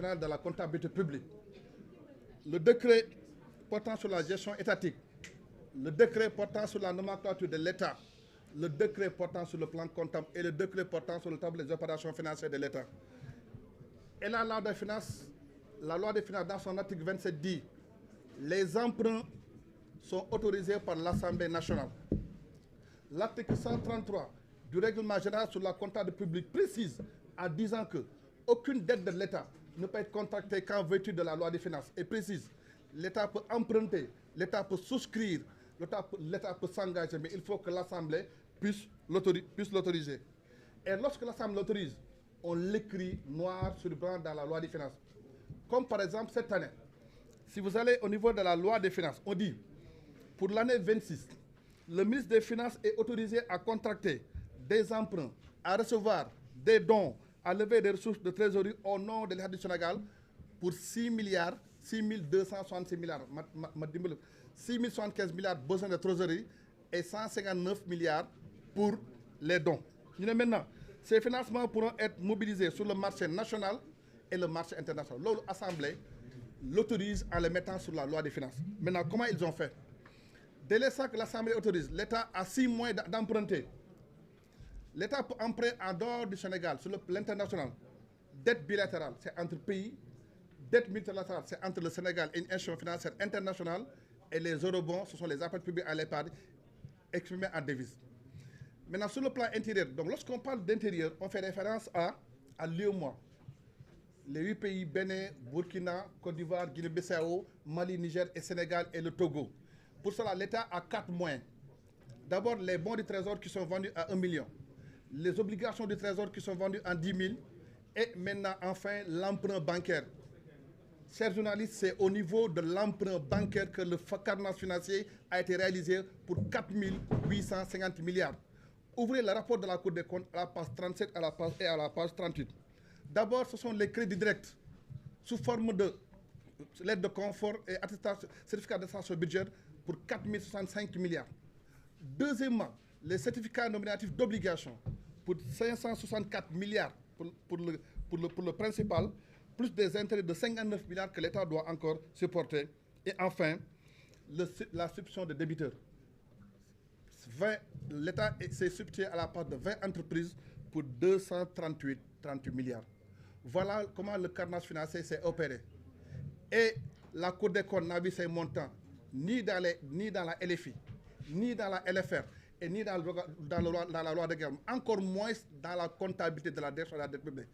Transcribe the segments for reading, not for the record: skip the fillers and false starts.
de la comptabilité publique, le décret portant sur la gestion étatique, le décret portant sur la nomenclature de l'État, le décret portant sur le plan comptable et le décret portant sur le tableau des opérations financières de l'État. Et la loi des finances dans son article 27 dit les emprunts sont autorisés par l'Assemblée nationale. L'article 133 du règlement général sur la comptabilité publique précise en disant que aucune dette de l'État ne peut être contractée qu'en vertu de la loi des finances et précise l'État peut emprunter, l'État peut souscrire, l'État peut s'engager, mais il faut que l'Assemblée puisse l'autoriser. Et lorsque l'Assemblée l'autorise, on l'écrit noir sur blanc dans la loi des finances. Comme par exemple cette année, si vous allez au niveau de la loi des finances, on dit pour l'année 26, le ministre des Finances est autorisé à contracter des emprunts, à recevoir des dons, à lever des ressources de trésorerie au nom de l'État du Sénégal pour 6 milliards, 6 266 milliards, 6 075 milliards besoin de trésorerie et 159 milliards pour les dons. Maintenant, ces financements pourront être mobilisés sur le marché national et le marché international. L'Assemblée l'autorise en les mettant sur la loi des finances. Maintenant, comment ils ont fait? Dès l'instant que l'Assemblée autorise, l'État a 6 mois d'emprunter. L'État peut emprunter en dehors du Sénégal, sur l'international. Dette bilatérale, c'est entre pays. Dette multilatérale, c'est entre le Sénégal et une institution financière internationale. Et les eurobonds, ce sont les appels publics à l'épargne exprimés en devises. Maintenant, sur le plan intérieur, donc lorsqu'on parle d'intérieur, on fait référence à l'UEMOA. Les 8 pays, Bénin, Burkina, Côte d'Ivoire, Guinée-Bissau, Mali, Niger et Sénégal et le Togo. Pour cela, l'État a 4 moyens. D'abord, les bons du Trésor qui sont vendus à 1 million. Les obligations du Trésor qui sont vendues en 10 000. Et maintenant, enfin, l'emprunt bancaire. Chers journalistes, c'est au niveau de l'emprunt bancaire que le carnage financier a été réalisé pour 4 850 milliards. Ouvrez le rapport de la Cour des comptes à la page 37 et à la page 38. D'abord, ce sont les crédits directs sous forme de l'aide de confort et certificat d'attestation budgétaire pour 4 065 milliards. Deuxièmement, les certificats nominatifs d'obligation pour 564 milliards pour le principal, plus des intérêts de 59 milliards que l'État doit encore supporter. Et enfin, la substitution de débiteurs. L'État s'est substitué à la part de 20 entreprises pour 238 milliards. Voilà comment le carnage financier s'est opéré. Et la Cour des comptes n'a vu ces montants ni dans la LFI, ni dans la LFR, et ni dans la loi de guerre, encore moins dans la comptabilité de la dette sur la dette publique.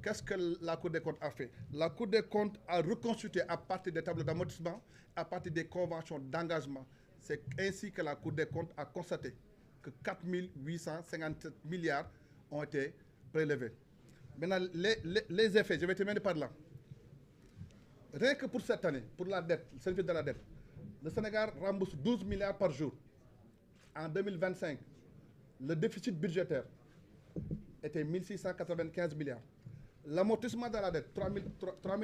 Qu'est-ce que la Cour des comptes a fait? La Cour des comptes a reconstitué à partir des tableaux d'amortissement, à partir des conventions d'engagement. C'est ainsi que la Cour des comptes a constaté que 4 857 milliards ont été prélevés. Maintenant, les effets, je vais terminer par là. Rien que pour cette année, pour la dette, le service de la dette, le Sénégal rembourse 12 milliards par jour. En 2025, le déficit budgétaire était 1 695 milliards. L'amortissement de la dette, 3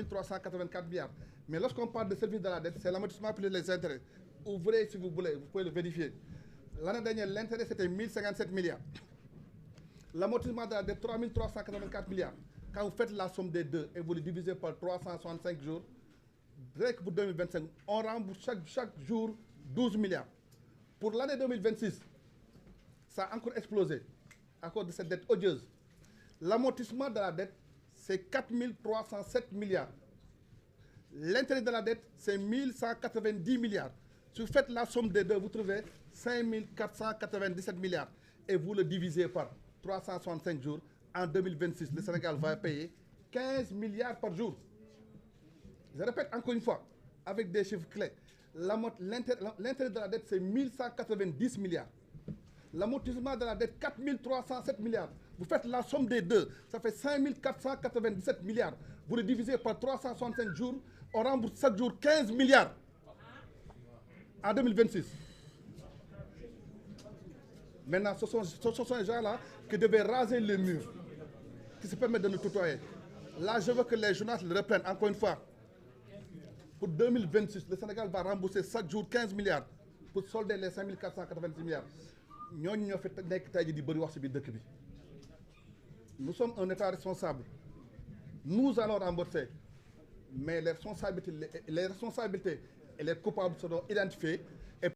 384 milliards. Mais lorsqu'on parle de service de la dette, c'est l'amortissement plus les intérêts. Ouvrez si vous voulez, vous pouvez le vérifier. L'année dernière, l'intérêt c'était 1057 milliards. L'amortissement de la dette, 3 384 milliards. Quand vous faites la somme des deux et vous le divisez par 365 jours, rien que pour 2025, on rembourse chaque jour 12 milliards. Pour l'année 2026, ça a encore explosé à cause de cette dette odieuse. L'amortissement de la dette, c'est 4 307 milliards. L'intérêt de la dette, c'est 1190 milliards. Si vous faites la somme des deux, vous trouvez 5 497 milliards. Et vous le divisez par 365 jours. En 2026, le Sénégal va payer 15 milliards par jour. Je répète encore une fois, avec des chiffres clés. L'intérêt de la dette, c'est 1190 milliards. L'amortissement de la dette, 4 307 milliards. Vous faites la somme des deux, ça fait 5 497 milliards. Vous le divisez par 365 jours, on rembourse chaque jour 15 milliards en 2026. Maintenant, ce sont les gens-là qui devaient raser le mur, qui se permettent de nous tutoyer. Là, je veux que les journalistes le reprennent encore une fois. Pour 2026, le Sénégal va rembourser chaque jour 15 milliards pour solder les 5 490 milliards. Nous sommes un État responsable. Nous allons rembourser. mais les responsabilités et les coupables seront identifiés